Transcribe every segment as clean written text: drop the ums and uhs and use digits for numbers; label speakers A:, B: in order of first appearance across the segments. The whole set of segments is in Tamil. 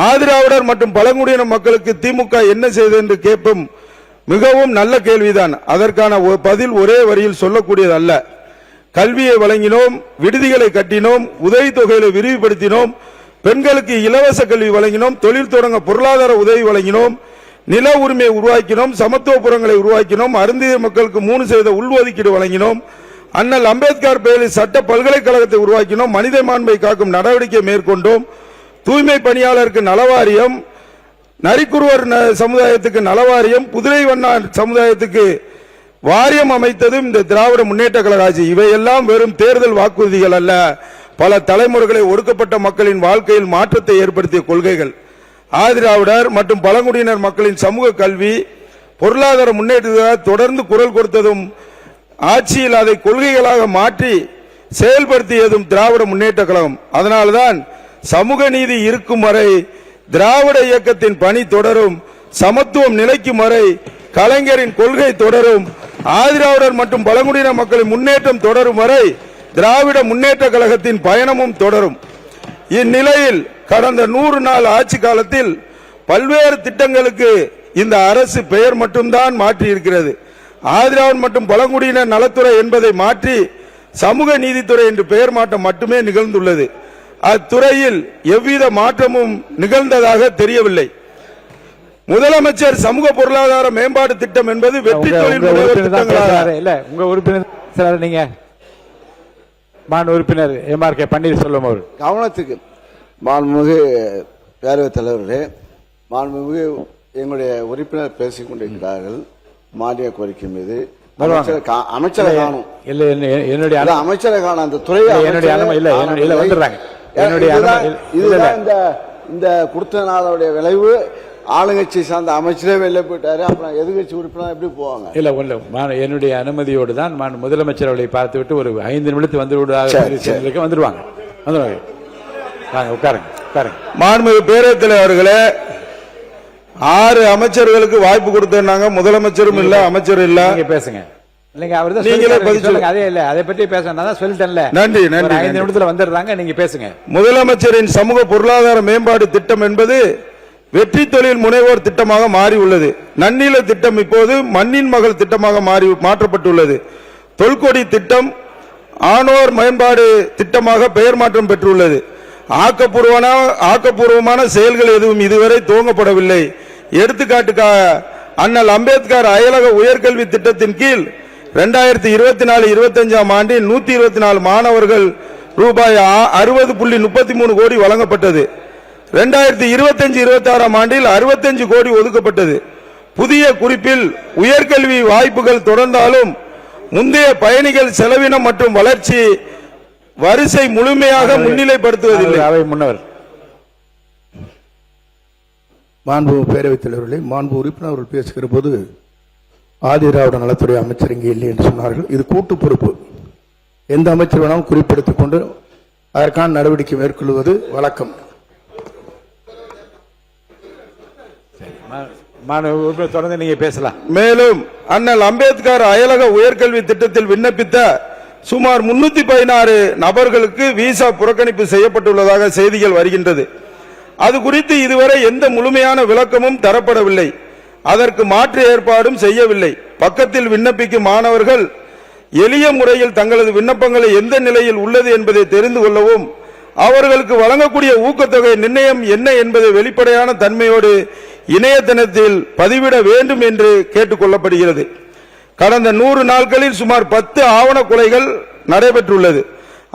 A: ஆதிராவிடர் மற்றும் பழங்குடியின மக்களுக்கு திமுக என்ன செய்தது என்று கேட்போம். மிகவும் நல்ல கேள்விதான். அதற்கான பதில் ஒரே வரியில் சொல்லக்கூடியது அல்ல. கல்வியை வழங்கினோம், விடுதிகளை கட்டினோம், உதவித்தொகைகளை விரிவுபடுத்தினோம், பெண்களுக்கு இலவச கல்வி வழங்கினோம், தொழில் தொடங்க பொருளாதார உதவி வழங்கினோம், நில உரிமையை உருவாக்கினோம், சமத்துவபுரங்களை உருவாக்கினோம், அருந்திய மக்களுக்கு 3% உள்ஒதுக்கீடு வழங்கினோம், அண்ணல் அம்பேத்கர் பெயரில் சட்ட பல்கலைக்கழகத்தை உருவாக்கினோம், மனித மாண்பை காக்கும் நடவடிக்கை மேற்கொண்டோம், தூய்மை பணியாளருக்கு நலவாரியம், நரிக்குருவர் சமுதாயத்துக்கு நலவாரியம், குதிரை வண்ணா சமுதாயத்துக்கு வாரியம் அமைத்ததும் இந்த திராவிட முன்னேற்ற கழக ஆட்சி. இவையெல்லாம் வெறும் தேர்தல் வாக்குறுதிகள் அல்ல, பல தலைமுறைகளை ஒடுக்கப்பட்ட மக்களின் வாழ்க்கையில் மாற்றத்தை ஏற்படுத்திய கொள்கைகள். ஆதிராவிடர் மற்றும் பழங்குடியினர் மக்களின் சமூக கல்வி பொருளாதார முன்னேற்றத்திற்காக தொடர்ந்து குரல் கொடுத்ததும் ஆட்சியில் அதை கொள்கைகளாக மாற்றி செயல்படுத்தியதும் திராவிட முன்னேற்ற கழகம். அதனால்தான் சமூக நீதி இருக்கும் வரை திராவிட இயக்கத்தின் பணி தொடரும், சமத்துவம் நிலைக்கும் வரை கலைஞரின் கொள்கை தொடரும், ஆதிராவிடர் மற்றும் பழங்குடியின மக்களின் முன்னேற்றம் தொடரும் வரை திராவிட முன்னேற்ற கழகத்தின் பயணமும் தொடரும். இந்நிலையில் கடந்த 100 நாள் ஆட்சி காலத்தில் பல்வேறு திட்டங்களுக்கு இந்த அரசு பெயர் மட்டும்தான் மாற்றி இருக்கிறது. ஆதிராவிடர் மற்றும் பழங்குடியினர் நலத்துறை என்பதை மாற்றி சமூக நீதித்துறை என்று பெயர் மாற்றம் மட்டுமே நிகழ்ந்துள்ளது. அத்துறையில் எவ்வித மாற்றமும் நிகழ்ந்ததாக தெரியவில்லை. முதலமைச்சர் சமூக பொருளாதார மேம்பாடு திட்டம் என்பது வெற்றி தொழில் முனைவோர் திட்டங்களாக
B: உங்க உறுப்பினர் நீங்க உறுப்பினர் MRK பன்னீர்செல்வம் அவர் கவனத்துக்கு மாண்புமிகு பேரவைத் தலைவர்களே, மாண்புமிகு எங்களுடைய உறுப்பினர் பேசிக் கொண்டிருக்கிறார்கள். மானிய கோரிக்கை மீது அமைச்சரை காணும், என்னுடைய அமைச்சரை காணும், அந்த துறை இந்த கொடுத்தனாலுடைய விளைவு ஆளுங்கட்சி சார்ந்த அமைச்சரே வெளில போயிட்டாரு. அப்புறம் எதிர்கட்சி உறுப்பினர் எப்படி போவாங்க? இல்ல என்னுடைய அனுமதியோடு தான் முதலமைச்சர் அவளை பார்த்து விட்டு ஒரு 5 நிமிடத்துக்கு வந்துருவாங்க.
A: மாண்புமிகு பேரவைத் தலைவர்களே, 6 அமைச்சர்களுக்கு வாய்ப்பு கொடுத்தாங்க. முதலமைச்சரும் இல்ல, அமைச்சரும் இல்ல.
B: பேசுங்க.
A: முதலமைச்சரின் சமூக பொருளாதார மேம்பாடு திட்டம் என்பது வெற்றி தொழில் முனைவோர் திட்டமாக மாறி உள்ளது. நன்னில திட்டம் இப்போது மண்ணின் மகள் திட்டமாக மாற்றப்பட்டுள்ளது. தொல்கொடி திட்டம் ஆணோர் மேம்பாடு திட்டமாக பெயர் மாற்றம் பெற்றுள்ளது. ஆக்கப்பூர்வமான செயல்கள் எதுவும் இதுவரை துவங்கப்படவில்லை. எடுத்துக்காட்டுக்காக அண்ணல் அம்பேத்கர் அயலக உயர்கல்வி திட்டத்தின் கீழ் 2024-25 ஆண்டில் 124 மாணவர்கள் ரூபாய் 60.33 கோடி வழங்கப்பட்டது. 2025-26 ஆண்டில் 65 கோடி ஒதுக்கப்பட்டது. புதிய குறிப்பில் உயர்கல்வி வாய்ப்புகள் தொடர்ந்தாலும் முந்தைய பயணிகள் செலவினம் மற்றும் வளர்ச்சி வரிசை முழுமையாக முன்னிலைப்படுத்துவதில்லை.
C: முன்னவர் மாண்பு பேரவைத் தலைவர்களே, மாண்பு உறுப்பினர் பேசுகிற போது ஆதிராவிட நலத்துறை அமைச்சர் இங்கே இல்லை என்று சொன்னார்கள். இது கூட்டு பொறுப்பு. எந்த அமைச்சர் வேணாலும் குறிப்பிடுத்திக் கொண்டு அதற்கான நடவடிக்கை மேற்கொள்வது வழக்கம்.
B: தொடர்ந்து நீங்க பேசலாம்.
A: மேலும் அண்ணல் அம்பேத்கர் அயலக உயர்கல்வி திட்டத்தில் விண்ணப்பித்த சுமார் 316 நபர்களுக்கு விசா புறக்கணிப்பு செய்யப்பட்டுள்ளதாக செய்திகள் வருகின்றது. அது குறித்து இதுவரை எந்த முழுமையான விளக்கமும் தரப்படவில்லை. அதற்கு மாற்று ஏற்பாடும் செய்யவில்லை. பக்கத்தில் விண்ணப்பிக்கும் மாணவர்கள் எளிய முறையில் தங்களது விண்ணப்பங்களை எந்த நிலையில் உள்ளது என்பதை தெரிந்து கொள்ளவும் அவர்களுக்கு வழங்கக்கூடிய ஊக்கத்தொகை நிர்ணயம் என்ன என்பதை வெளிப்படையான தன்மையோடு இணையதளத்தில் பதிவிட வேண்டும் என்று கேட்டுக் கொள்ளப்படுகிறது. கடந்த 100 நாட்களில் சுமார் 10 ஆவண கொலைகள் நடைபெற்றுள்ளது.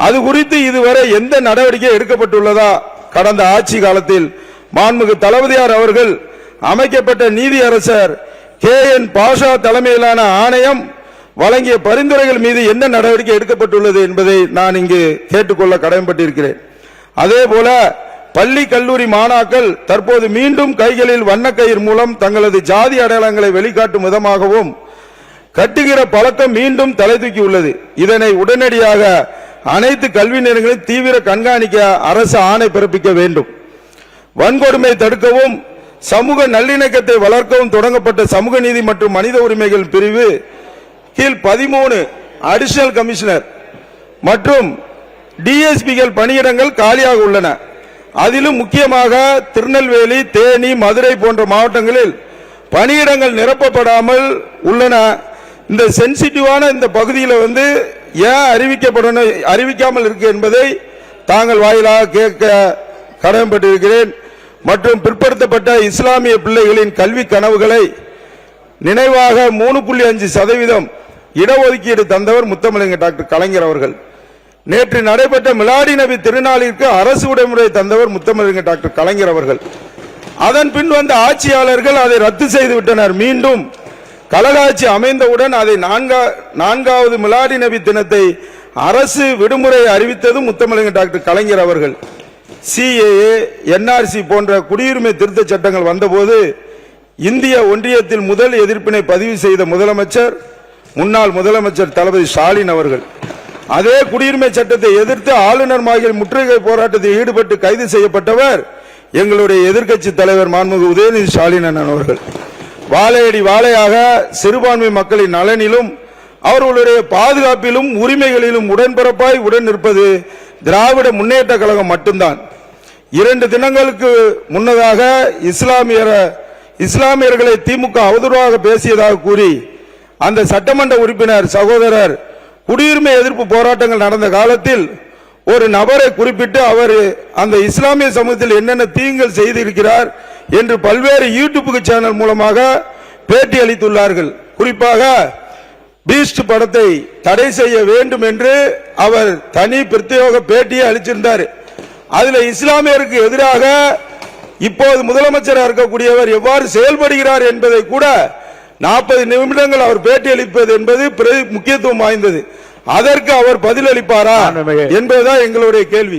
A: அது குறித்து இதுவரை எந்த நடவடிக்கை எடுக்கப்பட்டுள்ளதா? கடந்த ஆட்சி காலத்தில் மாண்புமிகு தளபதியார் அவர்கள் அமைக்கப்பட்ட நீதியரசர் KN பாஷா தலைமையிலான ஆணையம் வழங்கிய பரிந்துரைகள் மீது என்ன நடவடிக்கை எடுக்கப்பட்டுள்ளது என்பதை நான் இங்கு கேட்டுக்கொள்ள கடமைப்பட்டிருக்கிறேன். அதேபோல பள்ளி கல்லூரி மாணாக்கள் தற்போது மீண்டும் கைகளில் வண்ணக்கயிறு மூலம் தங்களது ஜாதி அடையாளங்களை வெளிக்காட்டும் விதமாகவும் கட்டுகிற பழக்கம் மீண்டும் தலை தூக்கி உள்ளது. இதனை உடனடியாக அனைத்து கல்வி நிலையங்களில் தீவிர கண்காணிக்க அரசு ஆணை பிறப்பிக்க வேண்டும். வன்கொடுமை தடுக்கவும் சமூக நல்லிணக்கத்தை வளர்க்கவும் தொடங்கப்பட்ட சமூக நீதி மற்றும் மனித உரிமைகள் பிரிவு கீழ் 13 அடிஷனல் கமிஷனர் மற்றும் DSPகள் பணியிடங்கள் காலியாக உள்ளன. அதிலும் முக்கியமாக திருநெல்வேலி, தேனி, மதுரை போன்ற மாவட்டங்களில் பணியிடங்கள் நிரப்பப்படாமல் உள்ளன. இந்த சென்சிட்டிவான இந்த பகுதியில் ஏன் அறிவிக்காமல் இருக்கு என்பதை தாங்கள் வாயிலாக கேட்க கடமைப்பட்டிருக்கிறேன். மற்றும் பிற்படுத்தப்பட்ட இஸ்லாமிய பிள்ளைகளின் கல்வி கனவுகளை நினைவாக 3.5% இடஒதுக்கீடு தந்தவர் முத்தமிழங்க டாக்டர் கலைஞர் அவர்கள். நேற்று நடைபெற்ற மிலாடி நபி திருநாளிற்கு அரசு விடுமுறை தந்தவர் முத்தமிழங்க டாக்டர் கலைஞர் அவர்கள். அதன் பின் வந்த ஆட்சியாளர்கள் அதை ரத்து செய்து விட்டனர். மீண்டும் கலகாட்சி அமைந்தவுடன் அதை 4வது மிலாடி நபி தினத்தை அரசு விடுமுறை அறிவித்ததும் முத்தமிழங்க டாக்டர் கலைஞர் அவர்கள். CAA, NRC போன்ற குடியுரிமை திருத்த சட்டங்கள் வந்தபோது இந்திய ஒன்றியத்தில் முதல் எதிர்ப்பினை பதிவு செய்த முதலமைச்சர் முன்னாள் முதலமைச்சர் தளபதி ஸ்டாலின் அவர்கள். அதே குடியுரிமை சட்டத்தை எதிர்த்து ஆளுநர் மாளிகையில் முற்றுகை போராட்டத்தில் ஈடுபட்டு கைது செய்யப்பட்டவர் எங்களுடைய எதிர்க்கட்சி தலைவர் மாண்புமிகு உதயநிதி ஸ்டாலின் அண்ணன் அவர்கள். வாழையடி வாழையாக சிறுபான்மை மக்களின் நலனிலும் அவர்களுடைய பாதுகாப்பிலும் உரிமைகளிலும் உடன்பிறப்பாய் உடன் நிற்பது திராவிட முன்னேற்ற கழகம் மட்டும்தான். 2 தினங்களுக்கு முன்னதாக இஸ்லாமியர்களை திமுக அவதூறாக பேசியதாக கூறி அந்த சட்டமன்ற உறுப்பினர் சகோதரர் குடியுரிமை எதிர்ப்பு போராட்டங்கள் நடந்த காலத்தில் ஒரு நபரை குறிப்பிட்டு அவர் அந்த இஸ்லாமிய சமூகத்தில் என்னென்ன தீங்குகள் செய்திருக்கிறார் என்று பல்வேறு யூடியூப் சேனல் மூலமாக பேட்டி அளித்துள்ளார்கள். குறிப்பாக பீஸ்ட் படத்தை தடை செய்ய வேண்டும் என்று அவர் தனி பிரத்யேக பேட்டியை அளிச்சிருந்தார். அதுல இஸ்லாமியருக்கு எதிராக இப்போது முதலமைச்சராக இருக்கக்கூடியவர் எவ்வாறு செயல்படுகிறார் என்பதை கூட 40 நிமிடங்கள் அவர் பேட்டி அளிப்பது என்பது முக்கியத்துவம் வாய்ந்தது. அதற்கு அவர் பதிலளிப்பாரா என்பதுதான் எங்களுடைய கேள்வி.